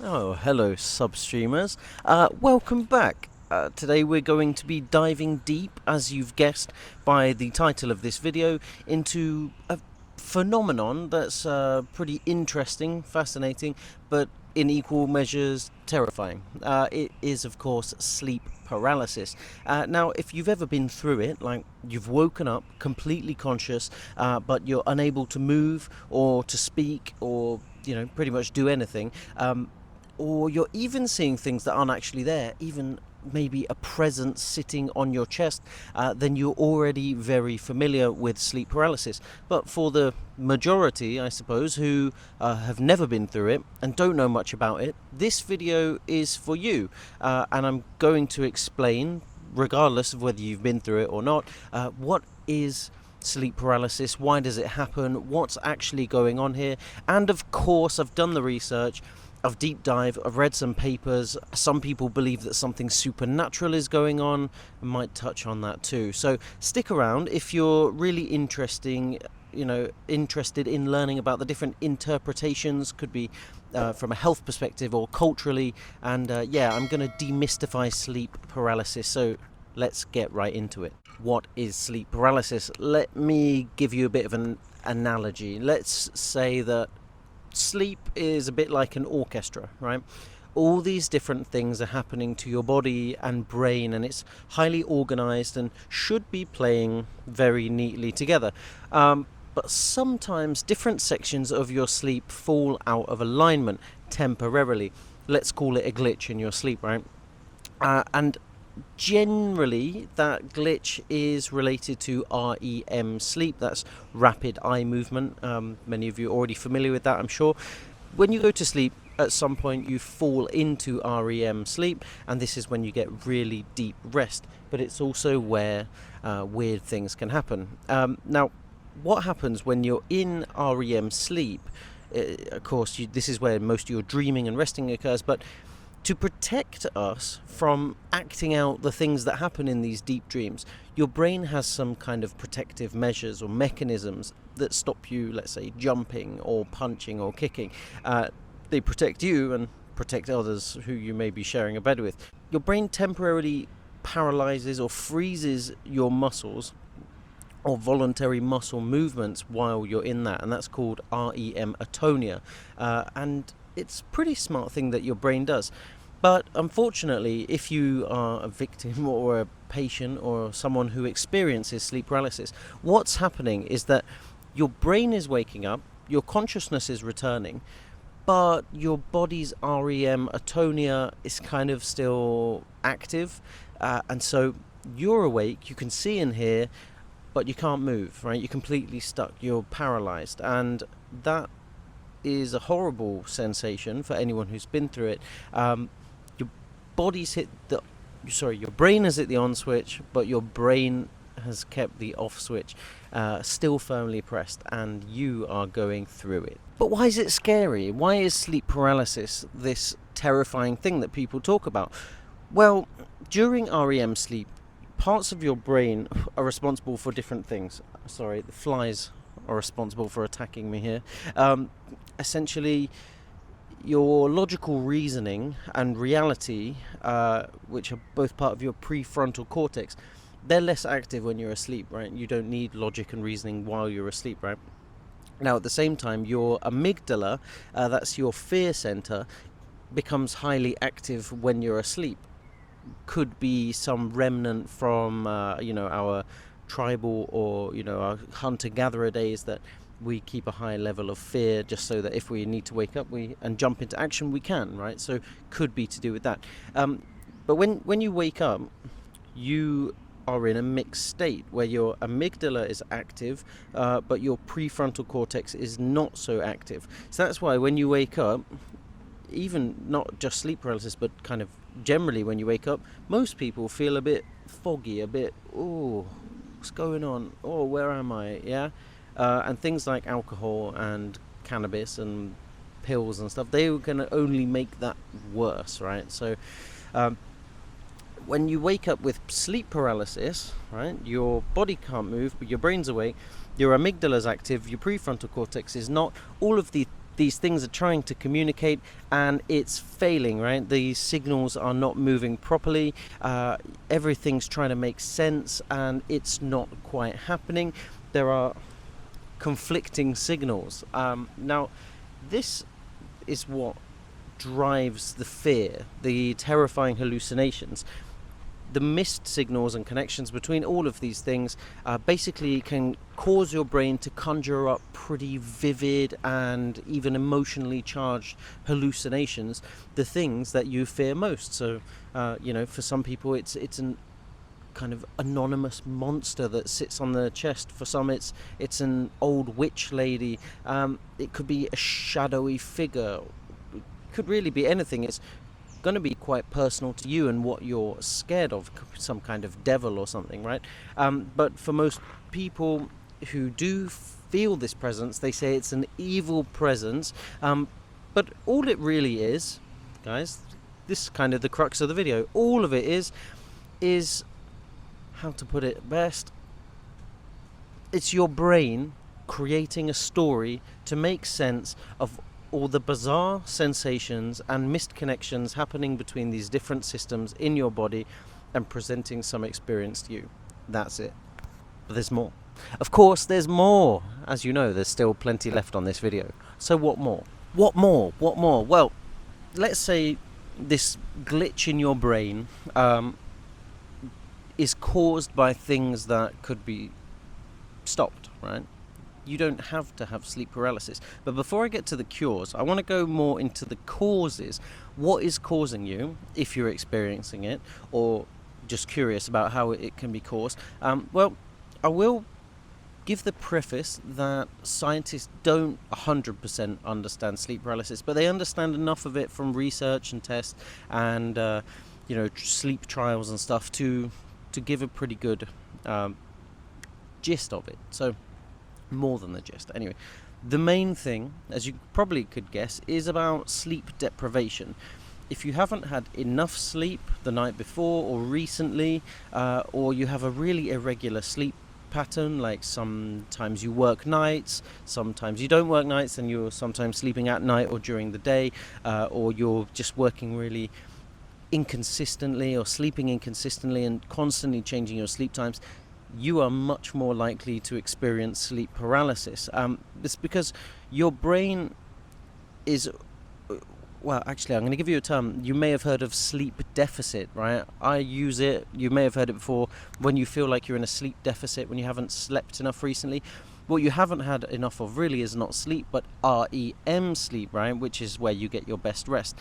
Oh, hello, substreamers. Welcome back. Today we're going to be diving deep, as you've guessed by the title of this video, into a phenomenon that's pretty interesting, fascinating, but in equal measures terrifying. It is, of course, sleep paralysis. Now, if you've ever been through it, like you've woken up completely conscious, but you're unable to move or to speak or pretty much do anything, or you're even seeing things that aren't actually there, even maybe a presence sitting on your chest, then you're already very familiar with sleep paralysis. But for the majority, I suppose, who have never been through it and don't know much about it, this video is for you. And I'm going to explain, regardless of whether you've been through it or not, what is sleep paralysis, why does it happen, what's actually going on here, and of course I've done the research. I've deep dive, I've read some papers. Some people believe that something supernatural is going on. I might touch on that too. So stick around if you're really interested in learning about the different interpretations. Could be from a health perspective or culturally. And I'm going to demystify sleep paralysis. So let's get right into it. What is sleep paralysis? Let me give you a bit of an analogy. Let's say that sleep is a bit like an orchestra, right? All these different things are happening to your body and brain, and it's highly organized and should be playing very neatly together. But sometimes different sections of your sleep fall out of alignment temporarily. Let's call it a glitch in your sleep, right? And generally that glitch is related to REM sleep. That's rapid eye movement. Many of you are already familiar with that, I'm sure. When you go to sleep, at some point you fall into REM sleep, and this is when you get really deep rest, but it's also where weird things can happen. Now, what happens when you're in REM sleep? Of course, this is where most of your dreaming and resting occurs, but to protect us from acting out the things that happen in these deep dreams, your brain has some kind of protective measures or mechanisms that stop you, let's say, jumping or punching or kicking. They protect you and protect others who you may be sharing a bed with. Your brain temporarily paralyzes or freezes your muscles or voluntary muscle movements while you're in that, and that's called REM atonia. And it's a pretty smart thing that your brain does. But unfortunately, if you are a victim or a patient or someone who experiences sleep paralysis, what's happening is that your brain is waking up, your consciousness is returning, but your body's REM atonia is kind of still active. And so you're awake, you can see and hear, but you can't move, right? You're completely stuck, you're paralyzed. And that is a horrible sensation for anyone who's been through it. Your your brain has hit the on switch, but your brain has kept the off switch still firmly pressed, and you are going through it. But why is it scary? Why is sleep paralysis this terrifying thing that people talk about? Well, during REM sleep, parts of your brain are responsible for different things. Sorry, the flies are responsible for attacking me here. Essentially, your logical reasoning and reality, which are both part of your prefrontal cortex, they're less active when you're asleep, right? You don't need logic and reasoning while you're asleep, right? Now, at the same time, your amygdala, that's your fear center, becomes highly active when you're asleep. Could be some remnant from, our tribal or, our hunter-gatherer days, that we keep a high level of fear just so that if we need to wake up and jump into action, we can, right? So could be to do with that. But when you wake up, you are in a mixed state where your amygdala is active, but your prefrontal cortex is not so active. So that's why when you wake up, even not just sleep paralysis, but kind of generally when you wake up, most people feel a bit foggy, a bit, oh, what's going on? Oh, where am I? Yeah. And things like alcohol and cannabis and pills and stuff, they can only make that worse, right? So when you wake up with sleep paralysis, right, your body can't move, but your brain's awake, your amygdala's active, your prefrontal cortex is not. All of the these things are trying to communicate and it's failing, right? These signals are not moving properly. Everything's trying to make sense and it's not quite happening. There are conflicting signals. Now, this is what drives the fear, the terrifying hallucinations. The missed signals and connections between all of these things basically can cause your brain to conjure up pretty vivid and even emotionally charged hallucinations, the things that you fear most. So, for some people it's an kind of anonymous monster that sits on their chest. For some it's an old witch lady. It could be a shadowy figure. It could really be anything. It's going to be quite personal to you and what you're scared of, some kind of devil or something, right? But for most people who do feel this presence, they say it's an evil presence. But all it really is, guys, this is kind of the crux of the video. All of it is how to put it best. It's your brain creating a story to make sense of all the bizarre sensations and missed connections happening between these different systems in your body and presenting some experience to you. That's it. But there's more. Of course, there's more. As you know, there's still plenty left on this video. So what more? What more? What more? Well, let's say this glitch in your brain is caused by things that could be stopped, right? You don't have to have sleep paralysis. But before I get to the cures, I want to go more into the causes. What is causing you, if you're experiencing it, or just curious about how it can be caused? Well, I will give the preface that scientists don't 100% understand sleep paralysis, but they understand enough of it from research and tests and sleep trials and stuff to give a pretty good gist of it. So more than the gist. Anyway, the main thing, as you probably could guess, is about sleep deprivation. If you haven't had enough sleep the night before or recently, or you have a really irregular sleep pattern, like sometimes you work nights, sometimes you don't work nights, and you're sometimes sleeping at night or during the day, or you're just working really inconsistently or sleeping inconsistently and constantly changing your sleep times, you are much more likely to experience sleep paralysis. It's because your brain is, well, actually, I'm going to give you a term. You may have heard of sleep deficit, right? I use it. You may have heard it before. When you feel like you're in a sleep deficit, when you haven't slept enough recently. What you haven't had enough of really is not sleep, but REM sleep, right? Which is where you get your best rest.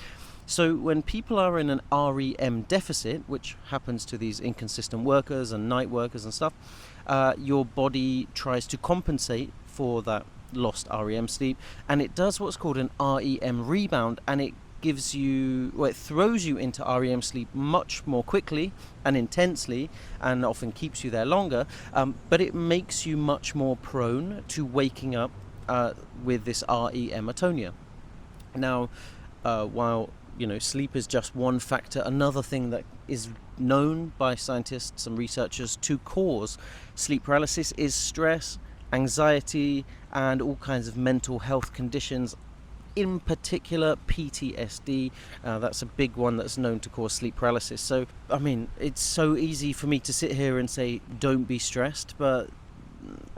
So when people are in an REM deficit, which happens to these inconsistent workers and night workers and stuff, your body tries to compensate for that lost REM sleep, and it does what's called an REM rebound, and it gives you, well, it throws you into REM sleep much more quickly and intensely, and often keeps you there longer, but it makes you much more prone to waking up with this REM atonia. Now, while sleep is just one factor, another thing that is known by scientists and researchers to cause sleep paralysis is stress, anxiety, and all kinds of mental health conditions, in particular PTSD. That's a big one that's known to cause sleep paralysis. So, I mean, it's so easy for me to sit here and say, don't be stressed, but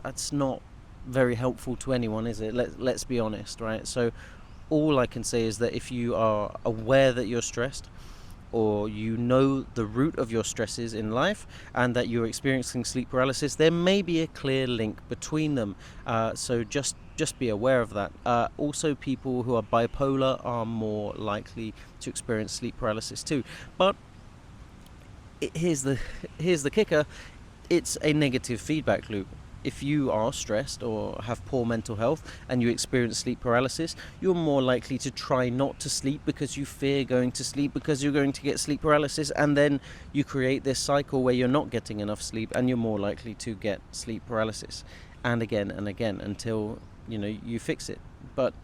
that's not very helpful to anyone, is it? Let's be honest, right? So, all I can say is that if you are aware that you're stressed, or you know the root of your stresses in life, and that you're experiencing sleep paralysis, there may be a clear link between them. So just be aware of that. Also, people who are bipolar are more likely to experience sleep paralysis too. But here's the kicker: it's a negative feedback loop. If you are stressed or have poor mental health and you experience sleep paralysis, you're more likely to try not to sleep because you fear going to sleep because you're going to get sleep paralysis, and then you create this cycle where you're not getting enough sleep and you're more likely to get sleep paralysis, and again until you fix it. But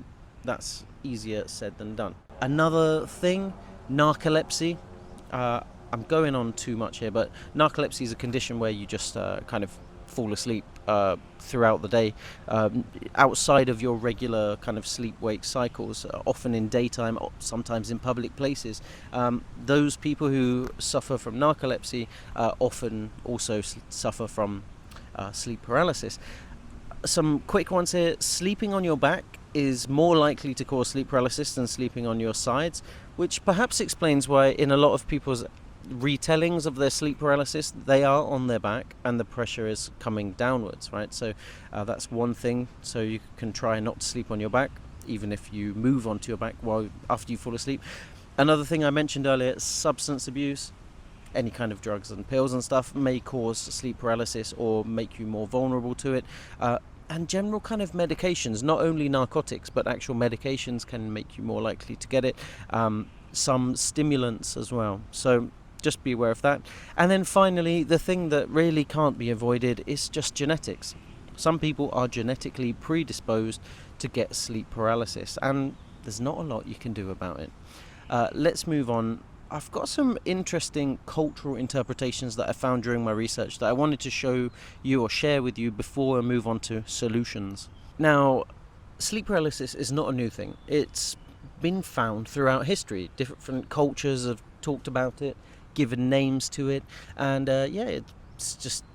that's easier said than done. Another thing, narcolepsy. I'm going on too much here, but narcolepsy is a condition where you just kind of fall asleep throughout the day, outside of your regular kind of sleep-wake cycles, often in daytime, sometimes in public places. Those people who suffer from narcolepsy often also suffer from sleep paralysis. Some quick ones here. Sleeping on your back is more likely to cause sleep paralysis than sleeping on your sides, which perhaps explains why in a lot of people's retellings of their sleep paralysis, they are on their back and the pressure is coming downwards, right? So that's one thing. So you can try not to sleep on your back, even if you move onto your back after you fall asleep. Another thing I mentioned earlier, substance abuse. Any kind of drugs and pills and stuff may cause sleep paralysis or make you more vulnerable to it. And general kind of medications, not only narcotics, but actual medications can make you more likely to get it. Some stimulants as well. So just be aware of that. And then finally, the thing that really can't be avoided is just genetics. Some people are genetically predisposed to get sleep paralysis, and there's not a lot you can do about it. Let's move on. I've got some interesting cultural interpretations that I found during my research that I wanted to show you or share with you before I move on to solutions. Now, sleep paralysis is not a new thing. It's been found throughout history. Different cultures have talked about it, given names to it, and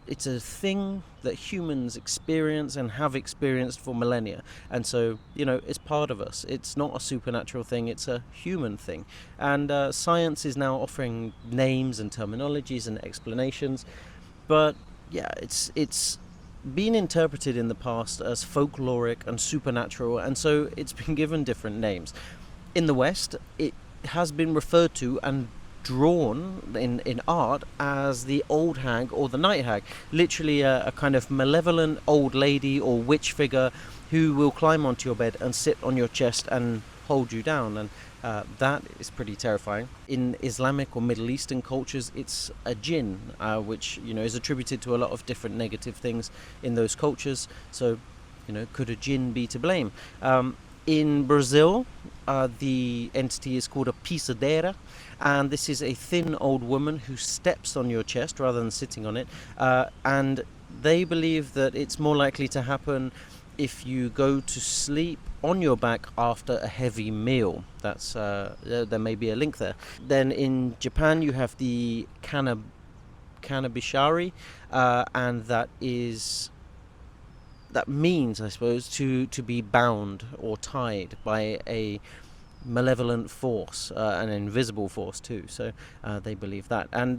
it's a thing that humans experience and have experienced for millennia. And so, it's part of us. It's not a supernatural thing, it's a human thing. And science is now offering names and terminologies and explanations. But yeah, it's been interpreted in the past as folkloric and supernatural, and so it's been given different names. In the West, it has been referred to and drawn in art as the old hag or the night hag, literally a kind of malevolent old lady or witch figure who will climb onto your bed and sit on your chest and hold you down, and that is pretty terrifying. In Islamic or Middle Eastern cultures, it's a jinn, which is attributed to a lot of different negative things in those cultures. So could a jinn be to blame? In Brazil, the entity is called a pisadeira, and this is a thin old woman who steps on your chest rather than sitting on it, and they believe that it's more likely to happen if you go to sleep on your back after a heavy meal. That's there may be a link there. Then in Japan you have the kanabishari, and that means, I suppose, to be bound or tied by a malevolent force, an invisible force too. So they believe that. And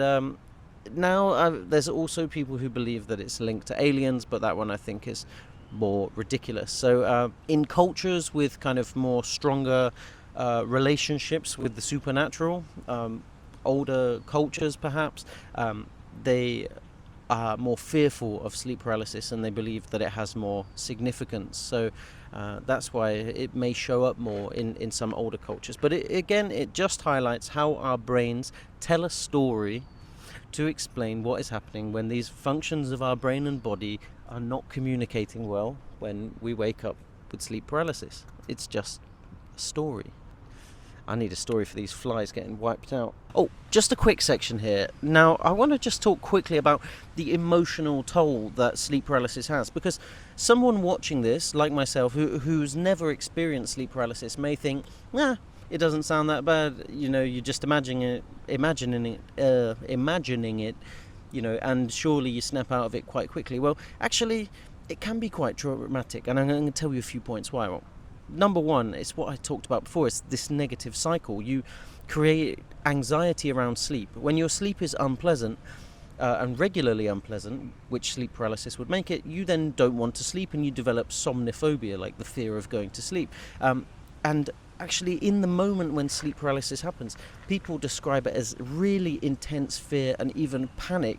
now there's also people who believe that it's linked to aliens, but that one I think is more ridiculous. So in cultures with kind of more stronger relationships with the supernatural, older cultures perhaps, they are more fearful of sleep paralysis, and they believe that it has more significance. So that's why it may show up more in some older cultures. But it just highlights how our brains tell a story to explain what is happening when these functions of our brain and body are not communicating well when we wake up with sleep paralysis. It's just a story. I need a story for these flies getting wiped out. Oh, just a quick section here. Now, I want to just talk quickly about the emotional toll that sleep paralysis has, because someone watching this, like myself, who's never experienced sleep paralysis, may think, it doesn't sound that bad. You're just imagining it, and surely you snap out of it quite quickly. Well, actually, it can be quite traumatic, and I'm going to tell you a few points why. Well, number one, it's what I talked about before. It's this negative cycle. You create anxiety around sleep. When your sleep is unpleasant, and regularly unpleasant, which sleep paralysis would make it, you then don't want to sleep, and you develop somniphobia, like the fear of going to sleep. And actually, in the moment when sleep paralysis happens, people describe it as really intense fear and even panic,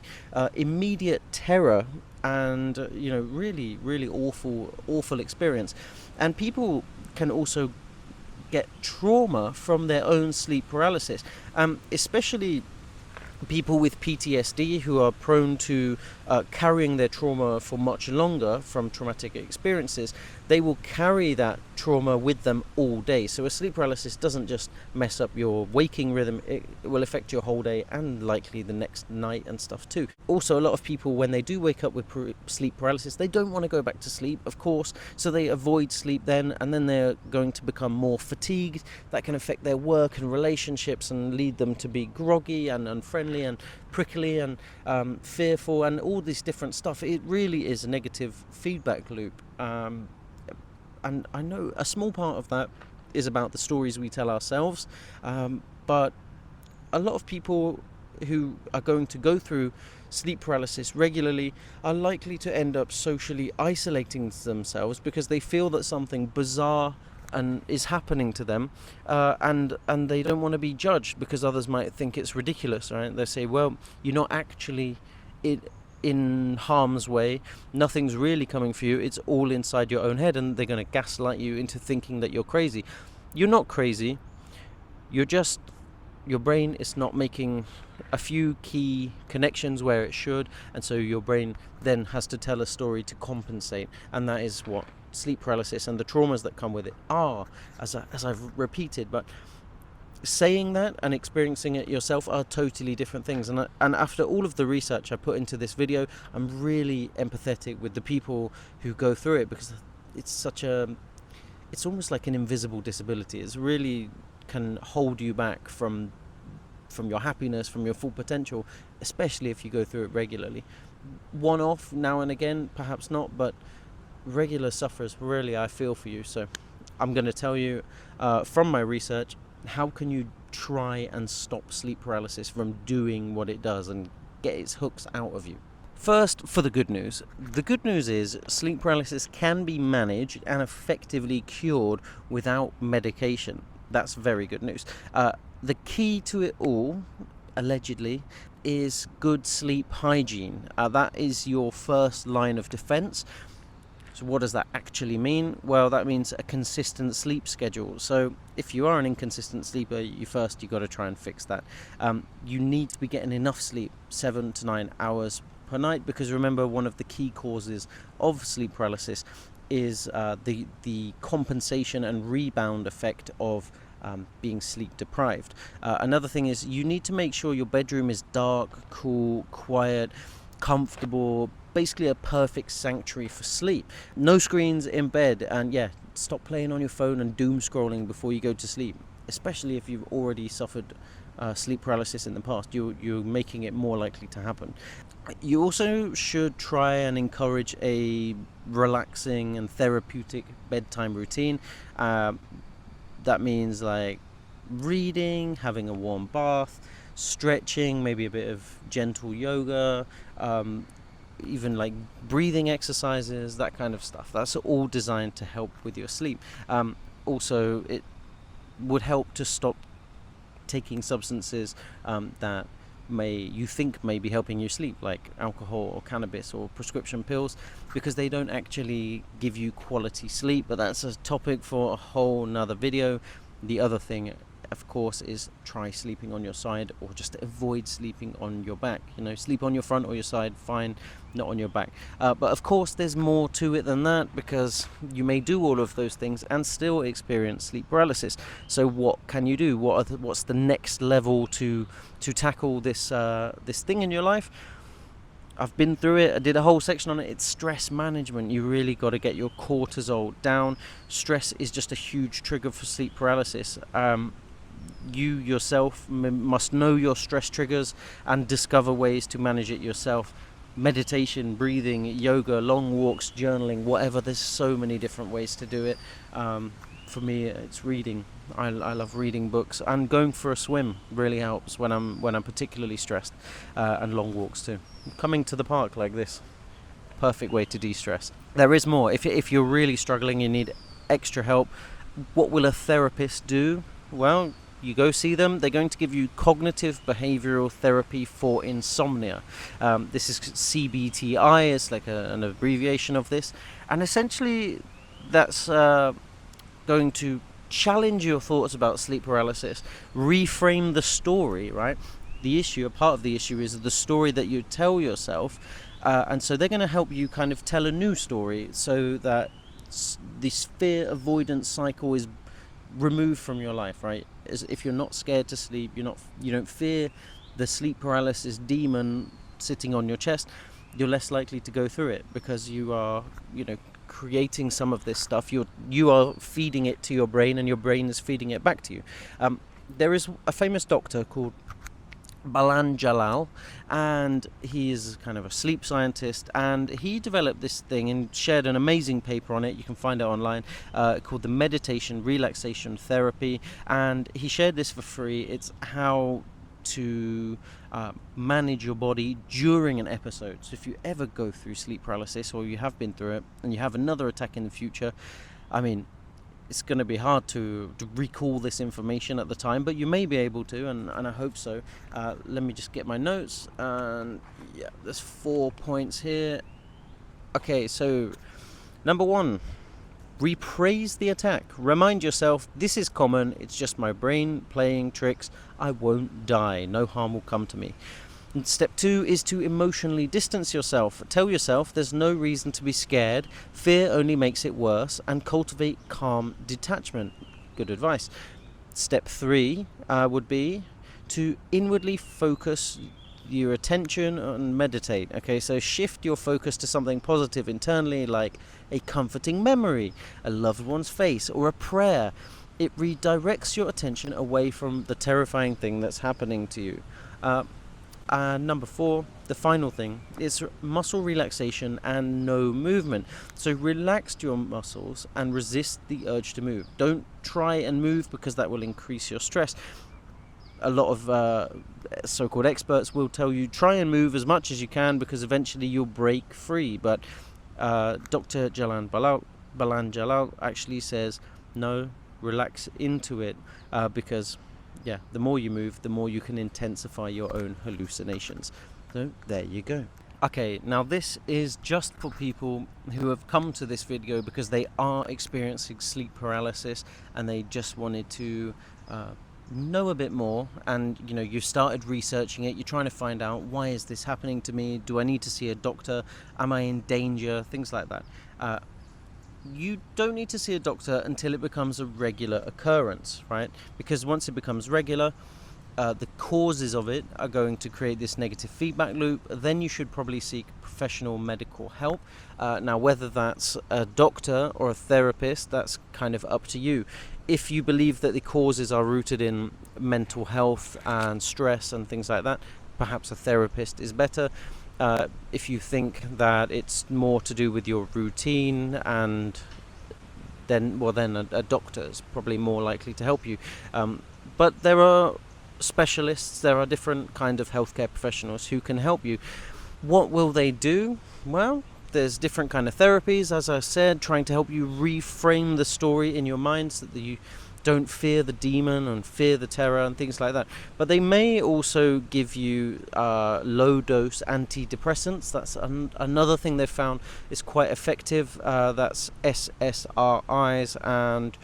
immediate terror, and really, really awful experience. And people can also get trauma from their own sleep paralysis, especially people with PTSD who are prone to carrying their trauma for much longer from traumatic experiences, they will carry that trauma with them all day. So a sleep paralysis doesn't just mess up your waking rhythm, it will affect your whole day and likely the next night and stuff too. Also, a lot of people, when they do wake up with sleep paralysis, they don't want to go back to sleep, of course, so they avoid sleep then, and then they're going to become more fatigued. That can affect their work and relationships and lead them to be groggy and unfriendly and prickly and fearful and all this different stuff. It really is a negative feedback loop. And I know a small part of that is about the stories we tell ourselves, but a lot of people who are going to go through sleep paralysis regularly are likely to end up socially isolating themselves because they feel that something bizarre and is happening to them, and they don't want to be judged because others might think it's ridiculous, right? They say, well, you're not actually in harm's way, nothing's really coming for you, it's all inside your own head, and they're going to gaslight you into thinking that you're crazy. You're not crazy, you're just, your brain is not making a few key connections where it should, and so your brain then has to tell a story to compensate, and that is what sleep paralysis and the traumas that come with it are, as I've repeated. But saying that and experiencing it yourself are totally different things, and after all of the research I put into this video, I'm really empathetic with the people who go through it, because it's almost like an invisible disability. It's really can hold you back from your happiness, from your full potential, especially if you go through it regularly. One off now and again, perhaps not, but regular sufferers, really, I feel for you. So I'm going to tell you from my research, how can you try and stop sleep paralysis from doing what it does and get its hooks out of you. First, for the good news. The good news is sleep paralysis can be managed and effectively cured without medication. That's very good news. The key to it all, allegedly, is good sleep hygiene. That is your first line of defense. So what does that actually mean? Well, that means a consistent sleep schedule. So if you are an inconsistent sleeper, you've got to try and fix that. You need to be getting enough sleep, 7 to 9 hours per night, because remember, one of the key causes of sleep paralysis is the compensation and rebound effect of being sleep deprived. Another thing is you need to make sure your bedroom is dark, cool, quiet, comfortable, basically a perfect sanctuary for sleep. No screens in bed, and stop playing on your phone and doom scrolling before you go to sleep, especially if you've already suffered sleep paralysis in the past. You're making it more likely to happen. You also should try and encourage a relaxing and therapeutic bedtime routine. That means like reading, having a warm bath, stretching, maybe a bit of gentle yoga, even like breathing exercises, that kind of stuff. That's all designed to help with your sleep. Also, it would help to stop taking substances that you think may be helping you sleep, like alcohol or cannabis or prescription pills, because they don't actually give you quality sleep. But that's a topic for a whole nother video. The other thing, of course, is try sleeping on your side, or just avoid sleeping on your back. Sleep on your front or your side, fine, not on your back. But of course there's more to it than that, because you may do all of those things and still experience sleep paralysis. So what can you do? What's the next level to tackle this thing in your life? I've been through it. I did a whole section on it. It's stress management. You really got to get your cortisol down. Stress is just a huge trigger for sleep paralysis. You yourself must know your stress triggers and discover ways to manage it yourself. Meditation, breathing, yoga, long walks, journaling, whatever. There's so many different ways to do it. For me, it's reading. I love reading books, and going for a swim really helps when I'm particularly stressed, and long walks too. Coming to the park like this, perfect way to de-stress. There is more. If you're really struggling, you need extra help. What will a therapist do? Well, you go see them. They're going to give you cognitive behavioral therapy for insomnia. This is CBTI. It's like an abbreviation of this, and essentially that's going to challenge your thoughts about sleep paralysis, reframe the story, right? A part of the issue is the story that you tell yourself And so they're going to help you kind of tell a new story, so that this fear avoidance cycle is removed from your life, right? As if you're not scared to sleep, you don't fear the sleep paralysis demon sitting on your chest, you're less likely to go through it, because you are, creating some of this stuff. You are feeding it to your brain, and your brain is feeding it back to you. There is a famous doctor called Balan Jalal, and he is kind of a sleep scientist, and he developed this thing and shared an amazing paper on it. You can find it online, called the meditation relaxation therapy, and he shared this for free. It's how to manage your body during an episode. So if you ever go through sleep paralysis, or you have been through it and you have another attack in the future, I mean, it's going to be hard to recall this information at the time, but you may be able to, and I hope so. Let me just get my notes, and yeah, there's 4 points here. Okay, so number 1, repraise the attack. Remind yourself, this is common, it's just my brain playing tricks, I won't die, no harm will come to me. And step 2 is to emotionally distance yourself. Tell yourself there's no reason to be scared, fear only makes it worse, and cultivate calm detachment. Good advice. Step 3 would be to inwardly focus your attention and meditate. Okay, so shift your focus to something positive internally, like a comforting memory, a loved one's face, or a prayer. It redirects your attention away from the terrifying thing that's happening to you. Number 4, the final thing, is muscle relaxation and no movement. So relax your muscles and resist the urge to move. Don't try and move, because that will increase your stress. A lot of so-called experts will tell you try and move as much as you can, because eventually you'll break free. But Dr. Balan Jalal actually says no, relax into it, because the more you move, the more you can intensify your own hallucinations. So there you go. Okay, now this is just for people who have come to this video because they are experiencing sleep paralysis, and they just wanted to know a bit more, and you started researching it, you're trying to find out, why is this happening to me? Do I need to see a doctor? Am I in danger? Things like that. You don't need to see a doctor until it becomes a regular occurrence, right? Because once it becomes regular, the causes of it are going to create this negative feedback loop. Then you should probably seek professional medical help. Now, whether that's a doctor or a therapist, that's kind of up to you. If you believe that the causes are rooted in mental health and stress and things like that, perhaps a therapist is better. If you think that it's more to do with your routine, and then a doctor is probably more likely to help you. But there are specialists, there are different kind of healthcare professionals who can help you. What will they do? Well, there's different kind of therapies, as I said, trying to help you reframe the story in your mind so that you don't fear the demon and fear the terror and things like that. But they may also give you low dose antidepressants. That's another thing they've found is quite effective. That's SSRIs and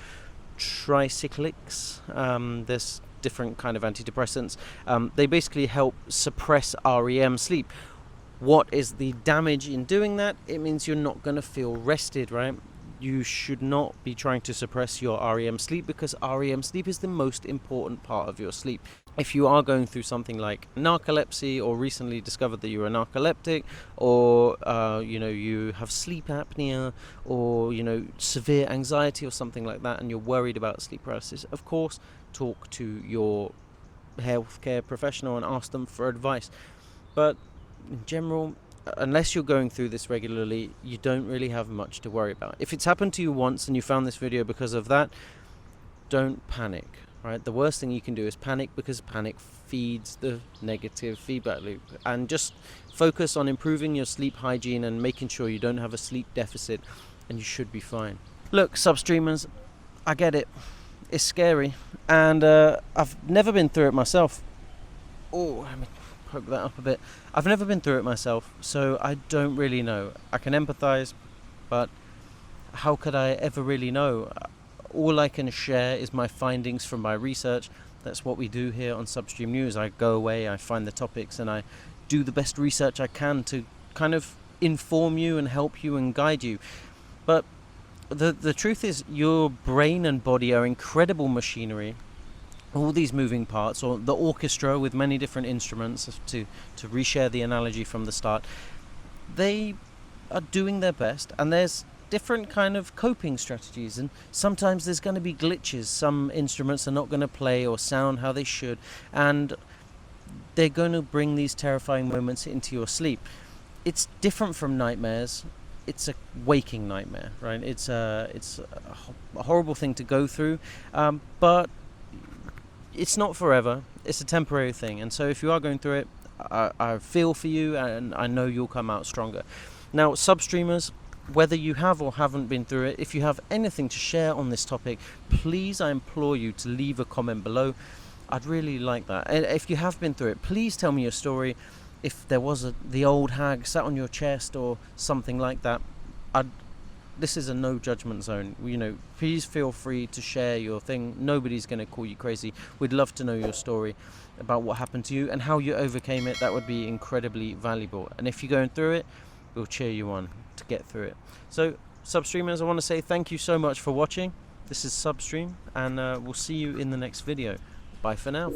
tricyclics. There's different kind of antidepressants. They basically help suppress REM sleep. What is the damage in doing that? It means you're not going to feel rested, right? You should not be trying to suppress your REM sleep, because REM sleep is the most important part of your sleep. If you are going through something like narcolepsy, or recently discovered that you're a narcoleptic, or you have sleep apnea, or severe anxiety or something like that, and you're worried about sleep paralysis, of course, talk to your healthcare professional and ask them for advice. But in general, unless you're going through this regularly, you don't really have much to worry about. If it's happened to you once and you found this video because of that, don't panic, right? The worst thing you can do is panic, because panic feeds the negative feedback loop. And just focus on improving your sleep hygiene and making sure you don't have a sleep deficit, and you should be fine. Look, substreamers, I get it. It's scary, and I've never been through it myself. Oh, let me poke that up a bit. I've never been through it myself, so I don't really know. I can empathize, but how could I ever really know? All I can share is my findings from my research. That's what we do here on Substream News. I go away, I find the topics, and I do the best research I can to kind of inform you and help you and guide you. But the truth is, your brain and body are incredible machinery. All these moving parts, or the orchestra with many different instruments, to reshare the analogy from the start, they are doing their best, and there's different kind of coping strategies, and sometimes there's going to be glitches. Some instruments are not going to play or sound how they should, and they're going to bring these terrifying moments into your sleep. It's different from nightmares. It's a waking nightmare, right? It's a horrible thing to go through, but it's not forever. It's a temporary thing, and so if you are going through it, I feel for you, and I know you'll come out stronger. Now, substreamers, whether you have or haven't been through it, if you have anything to share on this topic, please, I implore you to leave a comment below. I'd really like that. And if you have been through it, please tell me your story. If there was the old hag sat on your chest or something like that, this is a no judgment zone. Please feel free to share your thing. Nobody's going to call you crazy. We'd love to know your story about what happened to you and how you overcame it. That would be incredibly valuable. And if you're going through it, we'll cheer you on to get through it. So, Substreamers, I want to say thank you so much for watching. This is Substream, and we'll see you in the next video. Bye for now.